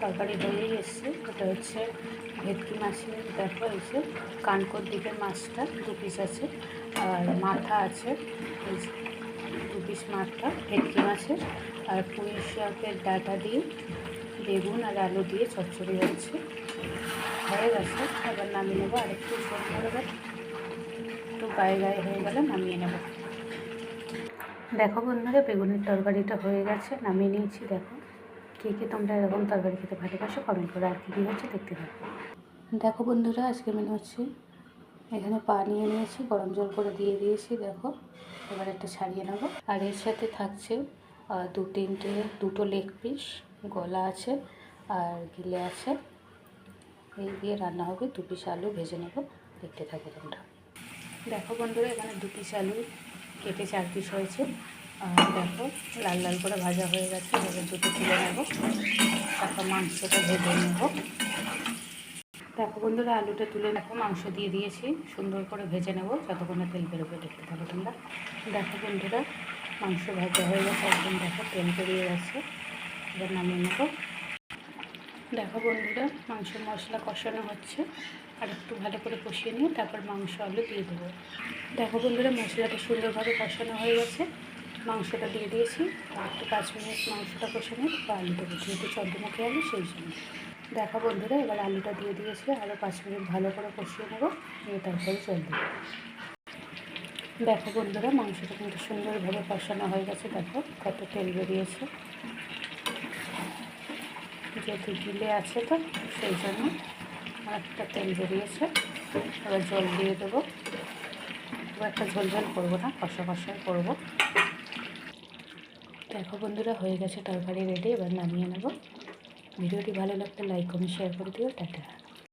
তরকারি হয়েই এসছে। এটা হচ্ছে ভেটকি মাছের, দেখো এসে কানকোর দিকের মাছটা 2 পিস আছে, আর মাথা আছে, এই যে 2 পিস মাথা ভেটকি মাছের, আর পুঁই শাকের ডাঁটা দিয়ে বেগুন আর আলু দিয়ে চচ্চড়ি হচ্ছে, হয়ে গেছে। এবার নামিয়ে নেবো। আর একটু ঝোল করবে, একটু গায়ে গায়ে হয়ে গেলে নামিয়ে নেব। দেখো বন্ধুরা, বেগুনের তরকারিটা হয়ে গেছে, নামিয়ে নিয়েছি। দেখো কে কে তোমরা এরকম তরকারি খেতে ভালোবাসো কমেন্ট করে। আর কী কী হচ্ছে দেখতে থাকো। দেখো বন্ধুরা, আজকে মেনু হচ্ছে, এখানে পা নিয়ে নিয়েছি, গরম জল করে দিয়ে দিয়েছি। দেখো এবার একটা ছাড়িয়ে নেব। আর এর সাথে থাকছে দুটো লেগ পিস, গলা আছে আর গিলে আছে। এই দিয়ে রান্না হবে। 2 পিস আলু ভেজে নেব, দেখতে থাকো তোমরা। দেখো বন্ধুরা, এখানে 2 পিস আলু কেটে 4 পিস হয়েছে। দেখো লাল লাল করে ভাজা হয়ে গেছে। এবার দুটো তুলে নেব, তারপর মাংসটা ভেজে নেব। দেখো বন্ধুরা, আলুটা তুলে দেখো মাংস দিয়ে দিয়েছি, সুন্দর করে ভেজে নেব যতক্ষণে তেল বেরোবে, দেখতে থাকো তোমরা। দেখো বন্ধুরা, মাংস ভাজা হয়ে গেছে একদম। দেখো তেল বেরিয়ে গেছে, এবার নামিয়ে নেব। দেখো বন্ধুরা, মাংস মশলা কষানো হচ্ছে, আর একটু ভালো করে কষিয়ে নিয়ে তারপর মাংস আলু দিয়ে দেবো। দেখো বন্ধুরা, মশলাটা সুন্দরভাবে কষানো হয়ে গেছে, মাংসটা দিয়ে দিয়েছি। আর একটু 5 মিনিট মাংসটা কষে নিয়ে তারপর আলুটা দিচ্ছি, একটু চন্দ্রমুখী আলু সেই জন্য। দেখো বন্ধুরা, এবার আলুটা দিয়ে দিয়েছি, আরও 5 মিনিট ভালো করে কষিয়ে নেব, নিয়ে তারপরে জল দেবো। দেখো বন্ধুরা, মাংসটা কিন্তু সুন্দরভাবে কষানো হয়ে গেছে। দেখো কত তেল বেরিয়েছে, যেহেতু গিলে আছে তো সেই জন্য অনেকটা তেল বেরিয়েছে। এবার জল দিয়ে দেবো। এবার একটা ঝোল ঝোল করবো না, কষা কষাই করবো। দেখো বন্ধুরা, হয়ে গেছে তরকারি রেডি, এবার নামিয়ে নেব। ভিডিওটি ভালো লাগলে লাইক কমেন্ট শেয়ার করে দিও। টাটা।